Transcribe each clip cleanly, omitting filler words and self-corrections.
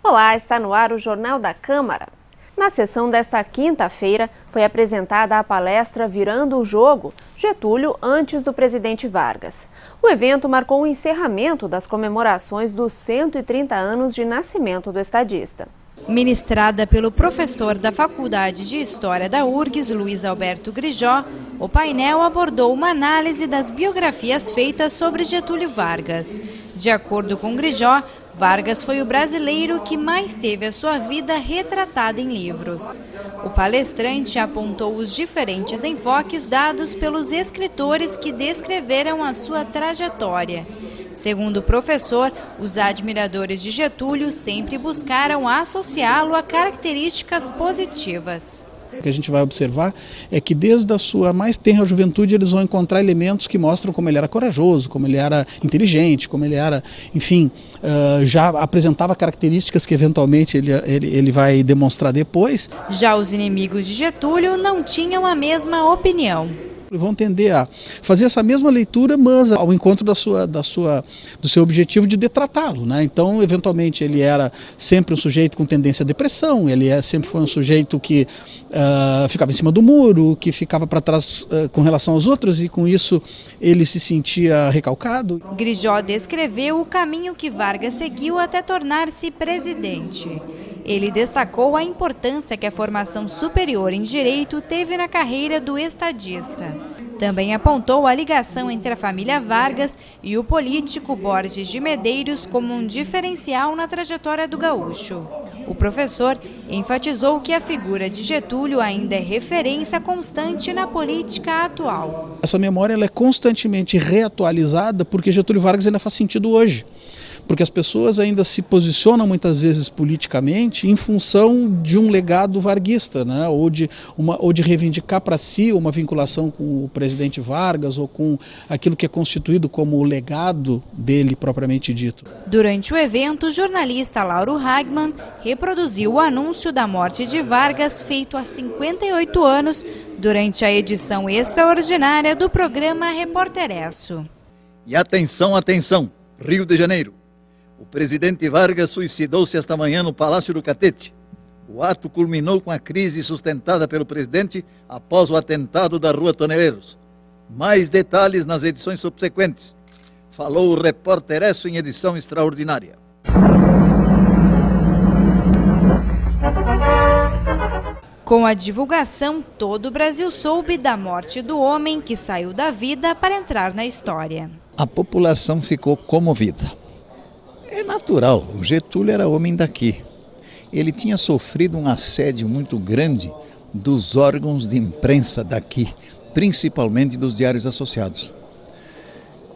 Olá, está no ar o Jornal da Câmara. Na sessão desta quinta-feira, foi apresentada a palestra Virando o Jogo, Getúlio antes do presidente Vargas. O evento marcou o encerramento das comemorações dos 130 anos de nascimento do estadista. Ministrada pelo professor da Faculdade de História da URGS, Luiz Alberto Grijó, o painel abordou uma análise das biografias feitas sobre Getúlio Vargas. De acordo com Grijó, Vargas foi o brasileiro que mais teve a sua vida retratada em livros. O palestrante apontou os diferentes enfoques dados pelos escritores que descreveram a sua trajetória. Segundo o professor, os admiradores de Getúlio sempre buscaram associá-lo a características positivas. O que a gente vai observar é que desde a sua mais tenra juventude eles vão encontrar elementos que mostram como ele era corajoso, como ele era inteligente, como ele era, enfim, já apresentava características que eventualmente ele vai demonstrar depois. Já os inimigos de Getúlio não tinham a mesma opinião. Vão tender a fazer essa mesma leitura, mas ao encontro do seu objetivo de detratá-lo, né? Então, eventualmente, ele era sempre um sujeito com tendência à depressão, ele sempre foi um sujeito que ficava em cima do muro, que ficava para trás com relação aos outros, e com isso ele se sentia recalcado. Grijó descreveu o caminho que Vargas seguiu até tornar-se presidente. Ele destacou a importância que a formação superior em direito teve na carreira do estadista. Também apontou a ligação entre a família Vargas e o político Borges de Medeiros como um diferencial na trajetória do gaúcho. O professor enfatizou que a figura de Getúlio ainda é referência constante na política atual. Essa memória ela é constantemente reatualizada porque Getúlio Vargas ainda faz sentido hoje. Porque as pessoas ainda se posicionam muitas vezes politicamente em função de um legado varguista, né? ou de reivindicar para si uma vinculação com o presidente Vargas ou com aquilo que é constituído como o legado dele propriamente dito. Durante o evento, o jornalista Lauro Hagman reproduziu o anúncio da morte de Vargas feito há 58 anos durante a edição extraordinária do programa Repórteresso. E atenção, atenção, Rio de Janeiro. O presidente Vargas suicidou-se esta manhã no Palácio do Catete. O ato culminou com a crise sustentada pelo presidente após o atentado da Rua Toneleiros. Mais detalhes nas edições subsequentes. Falou o Repórteresso em edição extraordinária. Com a divulgação, todo o Brasil soube da morte do homem que saiu da vida para entrar na história. A população ficou comovida. É natural, o Getúlio era homem daqui. Ele tinha sofrido um assédio muito grande dos órgãos de imprensa daqui, principalmente dos diários associados.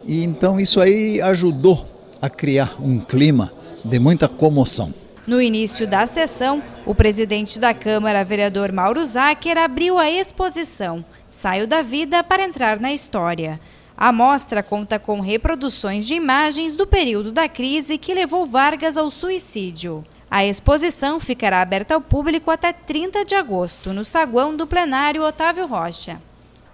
E então isso aí ajudou a criar um clima de muita comoção. No início da sessão, o presidente da Câmara, vereador Mauro Zacher, abriu a exposição Saiu da Vida para Entrar na História. A mostra conta com reproduções de imagens do período da crise que levou Vargas ao suicídio. A exposição ficará aberta ao público até 30 de agosto, no saguão do plenário Otávio Rocha.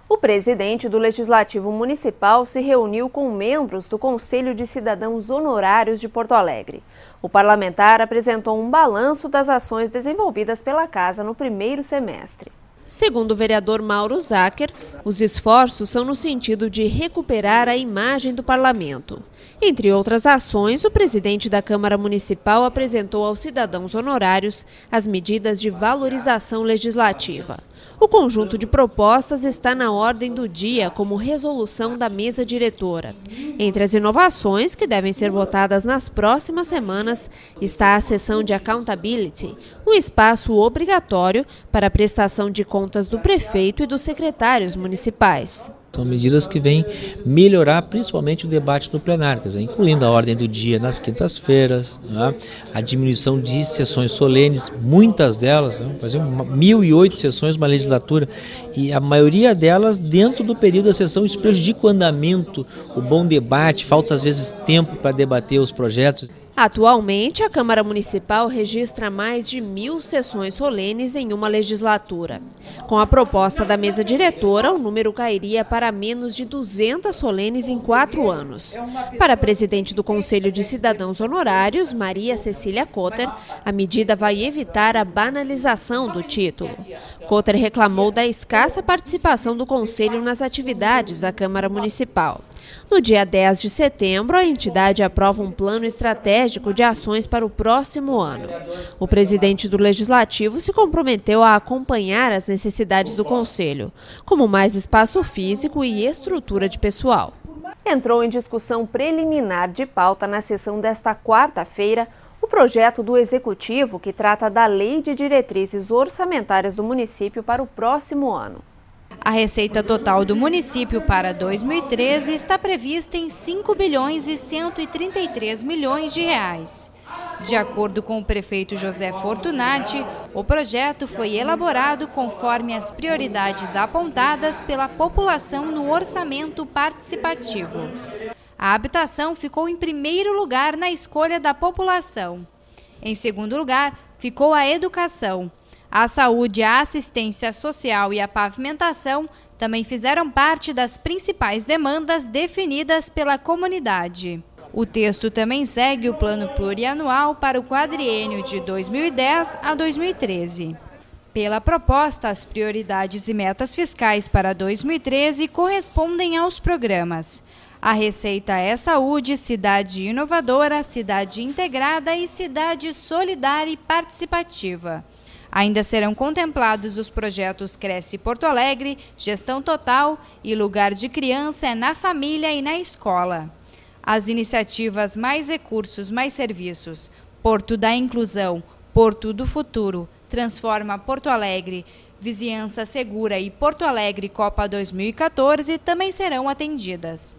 O presidente do Legislativo Municipal se reuniu com membros do Conselho de Cidadãos Honorários de Porto Alegre. O parlamentar apresentou um balanço das ações desenvolvidas pela casa no primeiro semestre. Segundo o vereador Mauro Zacher, os esforços são no sentido de recuperar a imagem do parlamento. Entre outras ações, o presidente da Câmara Municipal apresentou aos cidadãos honorários as medidas de valorização legislativa. O conjunto de propostas está na ordem do dia como resolução da mesa diretora. Entre as inovações que devem ser votadas nas próximas semanas está a sessão de accountability, um espaço obrigatório para a prestação de contas do prefeito e dos secretários municipais. São medidas que vêm melhorar principalmente o debate no plenário, quer dizer, incluindo a ordem do dia nas quintas-feiras, né? A diminuição de sessões solenes, muitas delas, né? Fazer 1.008 sessões uma legislatura, e a maioria delas dentro do período da sessão. Isso prejudica o andamento, o bom debate, falta às vezes tempo para debater os projetos. Atualmente, a Câmara Municipal registra mais de 1.000 sessões solenes em uma legislatura. Com a proposta da mesa diretora, o número cairia para menos de 200 solenes em 4 anos. Para a presidente do Conselho de Cidadãos Honorários, Maria Cecília Cotter, a medida vai evitar a banalização do título. Cotter reclamou da escassa participação do Conselho nas atividades da Câmara Municipal. No dia 10 de setembro, a entidade aprova um plano estratégico de ações para o próximo ano. O presidente do Legislativo se comprometeu a acompanhar as necessidades do Conselho, como mais espaço físico e estrutura de pessoal. Entrou em discussão preliminar de pauta na sessão desta quarta-feira o projeto do Executivo que trata da Lei de Diretrizes Orçamentárias do município para o próximo ano. A receita total do município para 2013 está prevista em 5 bilhões e 133 milhões de reais. De acordo com o prefeito José Fortunati, o projeto foi elaborado conforme as prioridades apontadas pela população no orçamento participativo. A habitação ficou em primeiro lugar na escolha da população. Em segundo lugar, ficou a educação. A saúde, a assistência social e a pavimentação também fizeram parte das principais demandas definidas pela comunidade. O texto também segue o plano plurianual para o quadriênio de 2010 a 2013. Pela proposta, as prioridades e metas fiscais para 2013 correspondem aos programas. A receita é saúde, cidade inovadora, cidade integrada e cidade solidária e participativa. Ainda serão contemplados os projetos Cresce Porto Alegre, Gestão Total e Lugar de Criança é na Família e na Escola. As iniciativas Mais Recursos, Mais Serviços, Porto da Inclusão, Porto do Futuro, Transforma Porto Alegre, Vizinhança Segura e Porto Alegre Copa 2014 também serão atendidas.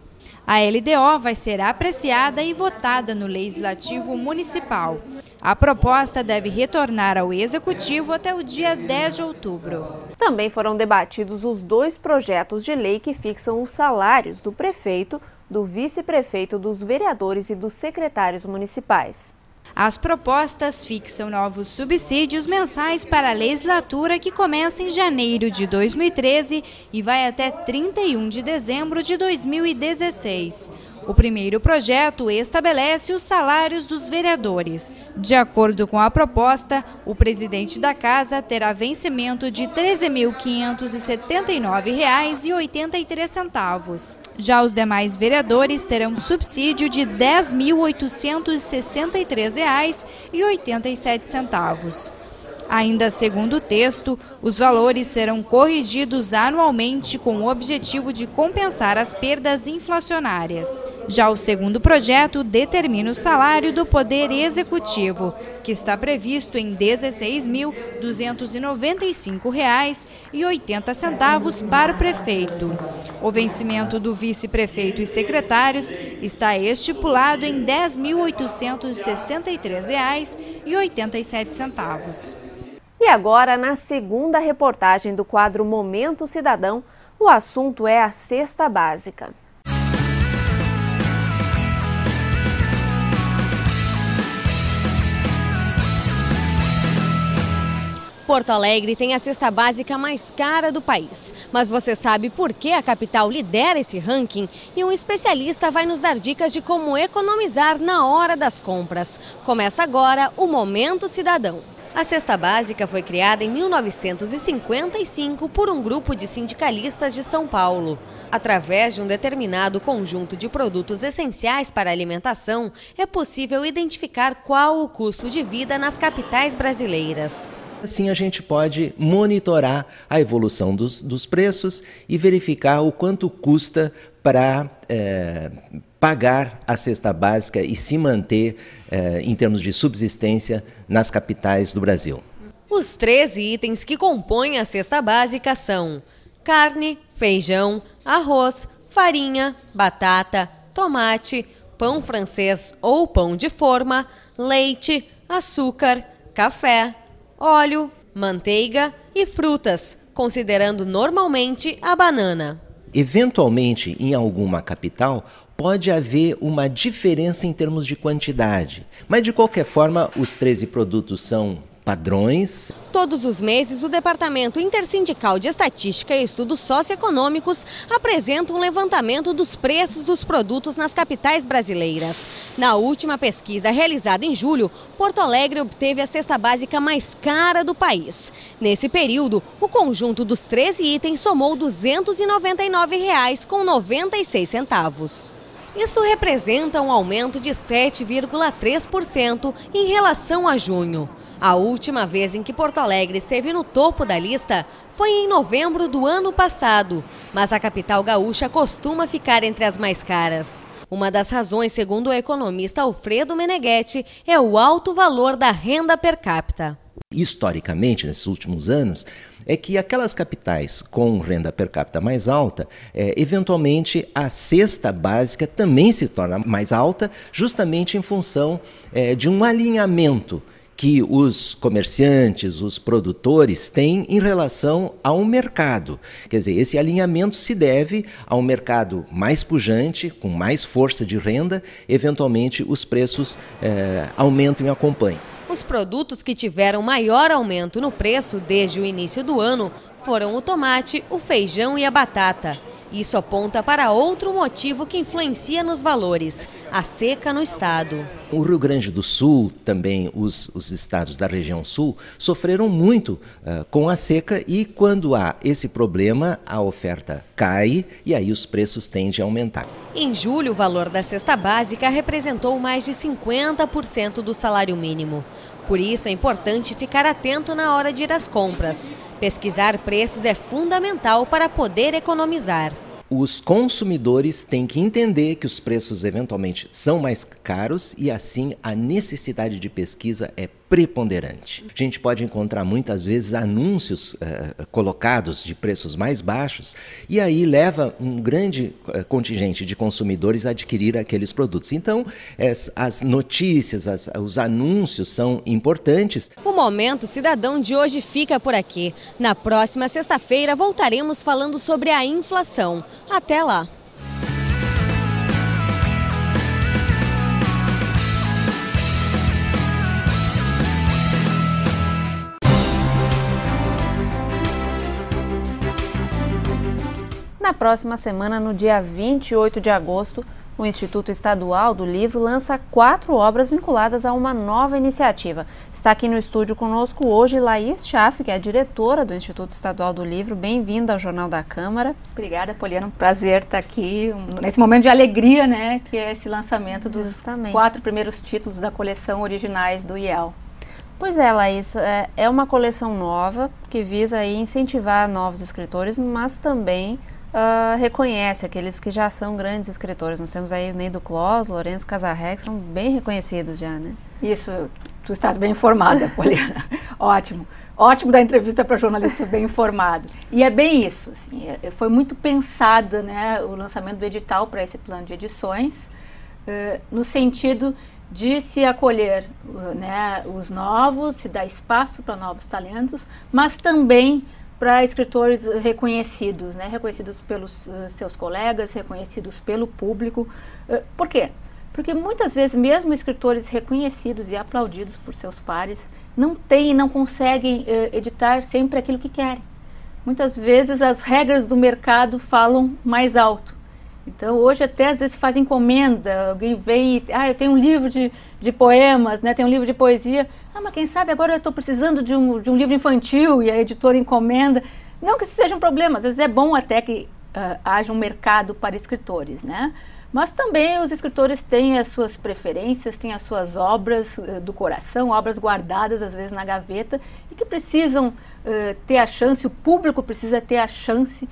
A LDO vai ser apreciada e votada no Legislativo Municipal. A proposta deve retornar ao Executivo até o dia 10 de outubro. Também foram debatidos os 2 projetos de lei que fixam os salários do prefeito, do vice-prefeito, dos vereadores e dos secretários municipais. As propostas fixam novos subsídios mensais para a legislatura que começa em janeiro de 2013 e vai até 31 de dezembro de 2016. O primeiro projeto estabelece os salários dos vereadores. De acordo com a proposta, o presidente da Casa terá vencimento de R$ 13.579,83. Já os demais vereadores terão subsídio de R$ 10.863,87. Ainda segundo o texto, os valores serão corrigidos anualmente com o objetivo de compensar as perdas inflacionárias. Já o segundo projeto determina o salário do Poder Executivo, que está previsto em R$ 16.295,80 para o prefeito. O vencimento do vice-prefeito e secretários está estipulado em R$ 10.863,87. E agora, na segunda reportagem do quadro Momento Cidadão, o assunto é a cesta básica. Porto Alegre tem a cesta básica mais cara do país. Mas você sabe por que a capital lidera esse ranking? E um especialista vai nos dar dicas de como economizar na hora das compras. Começa agora o Momento Cidadão. A cesta básica foi criada em 1955 por um grupo de sindicalistas de São Paulo. Através de um determinado conjunto de produtos essenciais para a alimentação, é possível identificar qual o custo de vida nas capitais brasileiras. Assim a gente pode monitorar a evolução dos preços e verificar o quanto custa para pagar a cesta básica e se manter em termos de subsistência nas capitais do Brasil. Os 13 itens que compõem a cesta básica são carne, feijão, arroz, farinha, batata, tomate, pão francês ou pão de forma, leite, açúcar, café, óleo, manteiga e frutas, considerando normalmente a banana. Eventualmente, em alguma capital, pode haver uma diferença em termos de quantidade, mas de qualquer forma, os 13 produtos são padrões. Todos os meses, o Departamento Intersindical de Estatística e Estudos Socioeconômicos apresenta um levantamento dos preços dos produtos nas capitais brasileiras. Na última pesquisa realizada em julho, Porto Alegre obteve a cesta básica mais cara do país. Nesse período, o conjunto dos 13 itens somou R$ 299,96. Isso representa um aumento de 7,3% em relação a junho. A última vez em que Porto Alegre esteve no topo da lista foi em novembro do ano passado, mas a capital gaúcha costuma ficar entre as mais caras. Uma das razões, segundo o economista Alfredo Meneghetti, é o alto valor da renda per capita. Historicamente, nesses últimos anos, é que aquelas capitais com renda per capita mais alta, eventualmente a cesta básica também se torna mais alta, justamente em função de um alinhamento que os comerciantes, os produtores têm em relação ao mercado. Quer dizer, esse alinhamento se deve a um mercado mais pujante, com mais força de renda, eventualmente os preços aumentam e acompanham. Os produtos que tiveram maior aumento no preço desde o início do ano foram o tomate, o feijão e a batata. Isso aponta para outro motivo que influencia nos valores: a seca no estado. O Rio Grande do Sul, também os estados da região sul, sofreram muito com a seca e quando há esse problema, a oferta cai e aí os preços tendem a aumentar. Em julho, o valor da cesta básica representou mais de 50% do salário mínimo. Por isso, é importante ficar atento na hora de ir às compras. Pesquisar preços é fundamental para poder economizar. Os consumidores têm que entender que os preços eventualmente são mais caros e assim a necessidade de pesquisa é preponderante. A gente pode encontrar muitas vezes anúncios colocados de preços mais baixos e aí leva um grande contingente de consumidores a adquirir aqueles produtos. Então, as notícias, os anúncios são importantes. O Momento Cidadão de hoje fica por aqui. Na próxima sexta-feira voltaremos falando sobre a inflação. Até lá! Na próxima semana, no dia 28 de agosto, o Instituto Estadual do Livro lança 4 obras vinculadas a uma nova iniciativa. Está aqui no estúdio conosco hoje Laís Schaff, que é a diretora do Instituto Estadual do Livro. Bem-vinda ao Jornal da Câmara. Obrigada, Poliana. Um prazer estar aqui nesse momento de alegria, né, que é esse lançamento dos 4 primeiros títulos da coleção originais do IEL. Pois é, Laís, é uma coleção nova que visa aí incentivar novos escritores, mas também reconhece aqueles que já são grandes escritores. Nós temos aí o Neido Clos, Lourenço Casarré, que são bem reconhecidos já, né? Isso, tu estás bem informada, Poliana. Ótimo. Ótimo da entrevista para jornalista bem informado. E é bem isso, assim, foi muito pensada, né, o lançamento do edital para esse plano de edições, no sentido de se acolher, né, os novos, se dar espaço para novos talentos, mas também para escritores reconhecidos, né? Reconhecidos pelos seus colegas, reconhecidos pelo público. Por quê? Porque muitas vezes mesmo escritores reconhecidos e aplaudidos por seus pares não conseguem editar sempre aquilo que querem. Muitas vezes as regras do mercado falam mais alto. Então hoje até às vezes faz encomenda, alguém vem e, eu tenho um livro de poemas, né? Tenho um livro de poesia, mas quem sabe agora eu estou precisando de um livro infantil e a editora encomenda. Não que isso seja um problema, às vezes é bom até que haja um mercado para escritores, né? Mas também os escritores têm as suas preferências, têm as suas obras do coração, obras guardadas às vezes na gaveta e que precisam ter a chance, o público precisa ter a chance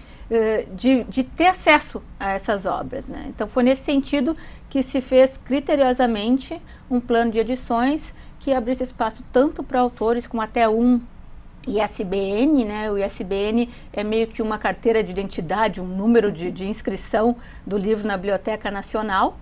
de ter acesso a essas obras, né? Então foi nesse sentido que se fez criteriosamente um plano de edições que abrisse espaço tanto para autores como até um ISBN, né? O ISBN é meio que uma carteira de identidade, um número de inscrição do livro na Biblioteca Nacional,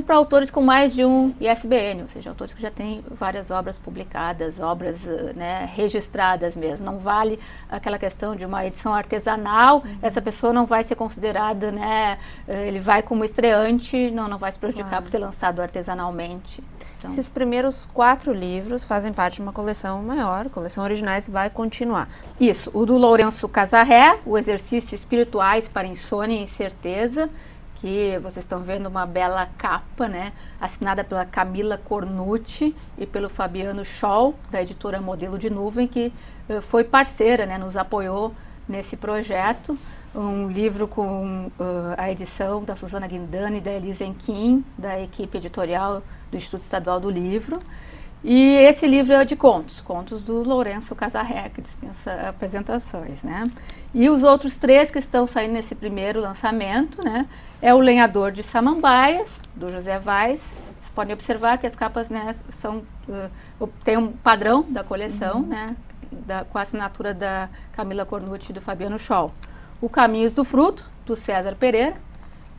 para autores com mais de um ISBN, ou seja, autores que já têm várias obras publicadas, obras né, registradas mesmo. Não vale aquela questão de uma edição artesanal, essa pessoa não vai ser considerada, né, ele vai como estreante, não vai se prejudicar por ter lançado artesanalmente. Então, esses primeiros 4 livros fazem parte de uma coleção maior, coleção Originais vai continuar. Isso, o do Lourenço Casarré, o Exercício Espirituais para Insônia e Incerteza, que vocês estão vendo uma bela capa, né, assinada pela Camila Cornucci e pelo Fabiano Scholl, da editora Modelo de Nuvem, que foi parceira, né, nos apoiou nesse projeto. Um livro com a edição da Suzana Guindani e da Elisa Enquim, da equipe editorial do Instituto Estadual do Livro. E esse livro é de contos do Lourenço Casarré, que dispensa apresentações, né? E os outros 3 que estão saindo nesse primeiro lançamento, né, é O Lenhador de Samambaias, do José Vaz. Vocês podem observar que as capas, né, tem um padrão da coleção, né, com a assinatura da Camila Cornucci e do Fabiano Scholl. O Caminhos do Fruto, do César Pereira,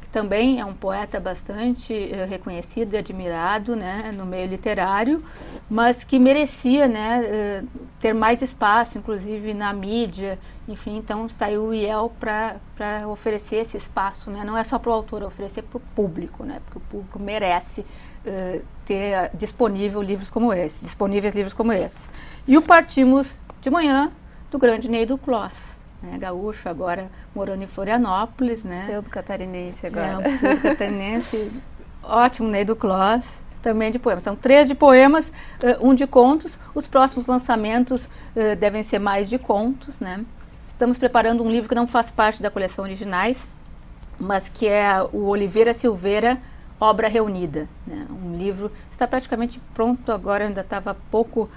que também é um poeta bastante reconhecido e admirado, né, no meio literário, mas que merecia, né, ter mais espaço, inclusive na mídia, enfim, então saiu o IEL para oferecer esse espaço, né, não é só para o autor, é oferecer para o público, né, porque o público merece ter disponíveis livros como esse. E o Partimos de Manhã, do grande Neido Closs. Né, gaúcho, agora morando em Florianópolis, né? Pseudo-catarinense agora. Um pseudo-catarinense, ótimo, Neido Closs, também de poemas. São 3 de poemas, 1 de contos. Os próximos lançamentos devem ser mais de contos, né? Estamos preparando um livro que não faz parte da coleção Originais, mas que é o Oliveira Silveira, Obra Reunida. Né? Um livro que está praticamente pronto agora, ainda estava pouco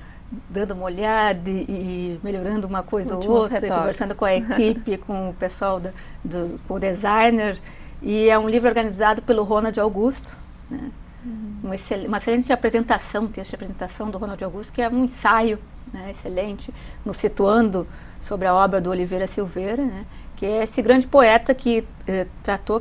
dando uma olhada e melhorando uma coisa ou outra, conversando com a equipe, com o pessoal, com o designer. E é um livro organizado pelo Ronald Augusto, né? Uma excelente apresentação, texto de apresentação do Ronald Augusto, que é um ensaio, né, excelente, nos situando sobre a obra do Oliveira Silveira, né, que é esse grande poeta que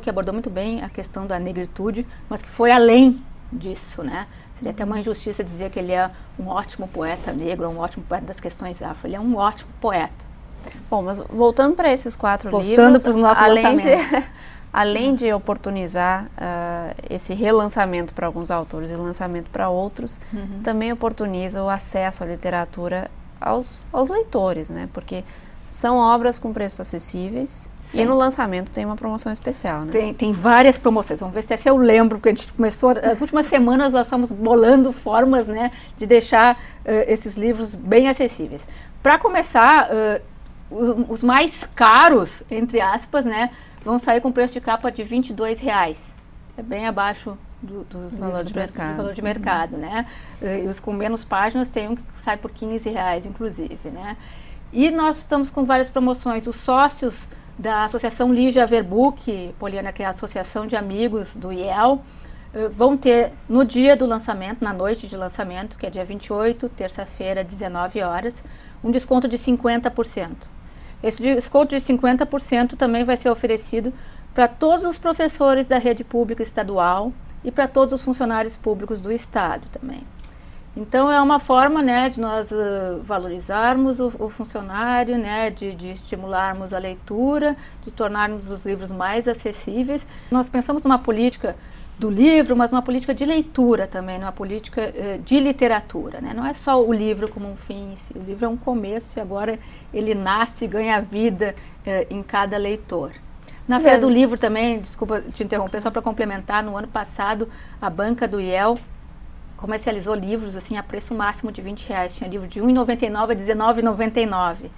que abordou muito bem a questão da negritude, mas que foi além disso, né? Seria até uma injustiça dizer que ele é um ótimo poeta negro, um ótimo poeta das questões afro. Ele é um ótimo poeta. Bom, mas voltando para esses 4 livros, além de oportunizar esse relançamento para alguns autores e lançamento para outros, também oportuniza o acesso à literatura aos leitores, né? Porque são obras com preços acessíveis. Sim. E no lançamento tem uma promoção especial, né? Tem várias promoções. Vamos ver se eu lembro, porque a gente começou, as últimas semanas nós estamos bolando formas, né, de deixar esses livros bem acessíveis. Para começar, os mais caros, entre aspas, né, vão sair com preço de capa de R$22. É bem abaixo do valor de mercado, né? E os com menos páginas tem um que sai por R$15, inclusive, né? E nós estamos com várias promoções. Os sócios da Associação Lígia Verbuck, Poliana, que é a Associação de Amigos do IEL, vão ter no dia do lançamento, na noite de lançamento, que é dia 28, terça-feira, 19 horas, um desconto de 50%. Esse desconto de 50% também vai ser oferecido para todos os professores da rede pública estadual e para todos os funcionários públicos do Estado também. Então é uma forma, né, de nós valorizarmos o funcionário, né, de estimularmos a leitura, de tornarmos os livros mais acessíveis. Nós pensamos numa política do livro, mas uma política de leitura também, numa política de literatura, né? Não é só o livro como um fim em si. O livro é um começo e agora ele nasce e ganha vida em cada leitor. Na Feira do Livro também, desculpa te interromper, só para complementar, no ano passado a banca do IEL comercializou livros assim a preço máximo de R$20. Tinha livro de R$1,99 a R$19,99.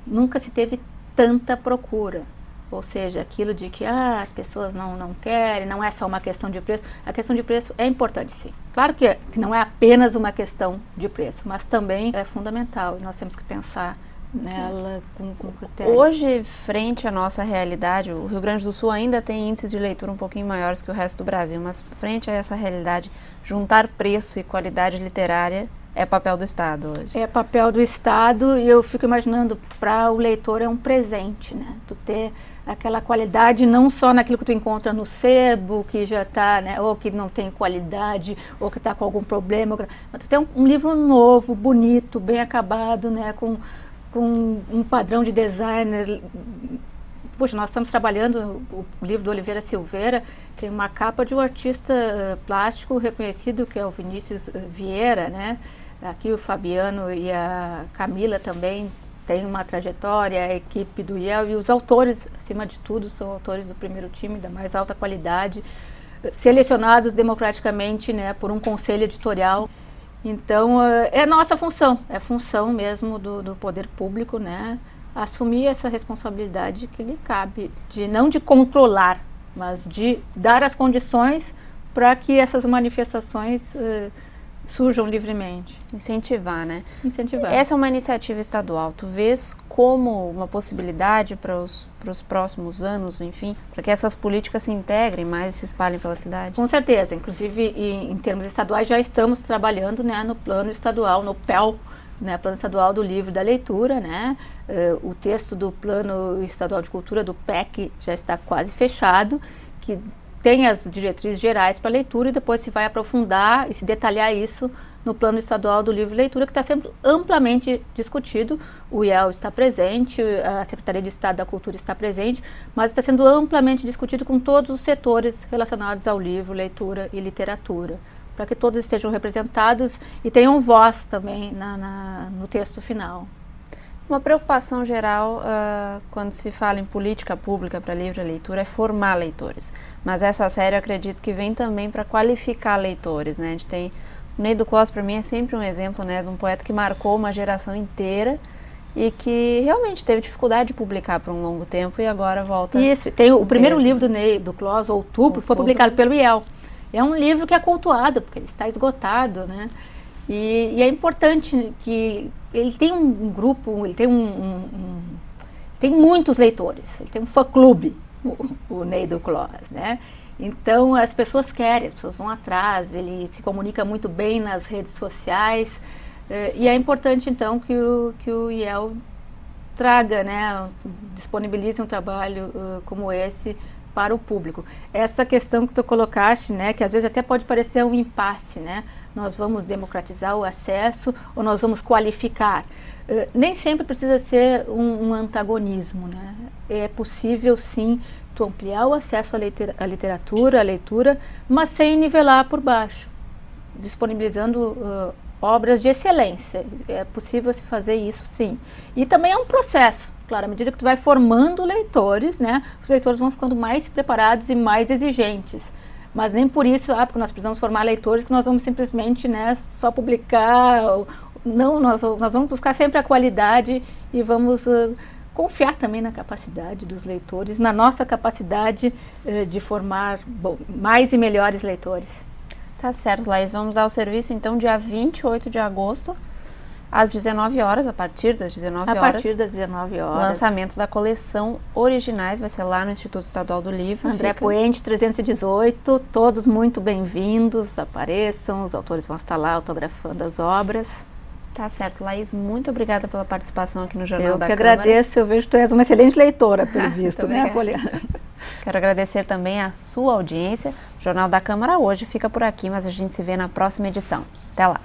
Nunca se teve tanta procura. Ou seja, aquilo de que as pessoas não querem, não é só uma questão de preço. A questão de preço é importante, sim. Claro que não é apenas uma questão de preço, mas também é fundamental. E nós temos que pensar nela com critério. Hoje, frente à nossa realidade, o Rio Grande do Sul ainda tem índices de leitura um pouquinho maiores que o resto do Brasil, mas frente a essa realidade, juntar preço e qualidade literária é papel do Estado hoje. É papel do Estado, e eu fico imaginando, para o leitor é um presente, né? Tu ter aquela qualidade não só naquilo que tu encontra no sebo, que já está, né, ou que não tem qualidade, ou que está com algum problema, mas tu tem um livro novo, bonito, bem acabado, né, com um padrão de designer. Poxa, nós estamos trabalhando o livro do Oliveira Silveira, tem uma capa de um artista plástico reconhecido, que é o Vinícius Vieira, né? Aqui o Fabiano e a Camila também têm uma trajetória, a equipe do IEL, e os autores, acima de tudo, são autores do primeiro time, da mais alta qualidade, selecionados democraticamente, né, por um conselho editorial. Então, é nossa função, é função mesmo do poder público, né, assumir essa responsabilidade que lhe cabe, não de controlar, mas de dar as condições para que essas manifestações surjam livremente. Incentivar, né? Incentivar. Essa é uma iniciativa estadual. Tu vês como uma possibilidade para os próximos anos, enfim, para que essas políticas se integrem mais e se espalhem pela cidade? Com certeza. Inclusive, em termos estaduais, já estamos trabalhando, né, no plano estadual, no PEL, né, Plano Estadual do Livro e da Leitura, né? O texto do Plano Estadual de Cultura, do PEC, já está quase fechado, que tem as diretrizes gerais para leitura, e depois se vai aprofundar e se detalhar isso no Plano Estadual do Livro e Leitura, que está sendo amplamente discutido. O IEL está presente, a Secretaria de Estado da Cultura está presente, mas está sendo amplamente discutido com todos os setores relacionados ao livro, leitura e literatura, para que todos estejam representados e tenham voz também no texto final. Uma preocupação geral quando se fala em política pública para livro e leitura é formar leitores. Mas essa série eu acredito que vem também para qualificar leitores, né? A gente tem o Ney do Clos, para mim, é sempre um exemplo, né, de um poeta que marcou uma geração inteira e que realmente teve dificuldade de publicar por um longo tempo e agora volta. Isso, tem o primeiro livro do Ney do Clos, Outubro, foi publicado pelo IEL. É um livro que é cultuado, porque ele está esgotado, né? E é importante que ele tem um grupo, ele tem tem muitos leitores, ele tem um fã-clube, o Ney do Clos, né? Então as pessoas querem, as pessoas vão atrás, ele se comunica muito bem nas redes sociais, e é importante então que o IEL traga, né, disponibilize um trabalho como esse para o público. Essa questão que tu colocaste, né, que às vezes até pode parecer um impasse, né? Nós vamos democratizar o acesso ou nós vamos qualificar? Nem sempre precisa ser um antagonismo, né? É possível sim tu ampliar o acesso à literatura, à leitura, mas sem nivelar por baixo, disponibilizando obras de excelência. É possível se fazer isso sim. E também é um processo. Claro, à medida que tu vai formando leitores, né, os leitores vão ficando mais preparados e mais exigentes. Mas nem por isso, porque nós precisamos formar leitores, que nós vamos simplesmente, né, só publicar. Não, nós vamos buscar sempre a qualidade e vamos confiar também na capacidade dos leitores, na nossa capacidade de formar mais e melhores leitores. Tá certo, Laís. Vamos dar o serviço, então, dia 28 de agosto, às 19 horas, a partir das 19 horas. A partir das 19 horas. Lançamento da coleção Originais, vai ser lá no Instituto Estadual do Livro. André Poente, 318, todos muito bem-vindos, apareçam, os autores vão estar lá autografando as obras. Tá certo, Laís, muito obrigada pela participação aqui no Jornal da Câmara. Eu que agradeço, eu vejo que tu és uma excelente leitora, pelo visto, né, Poliana? Quero agradecer também a sua audiência. O Jornal da Câmara hoje fica por aqui, mas a gente se vê na próxima edição. Até lá!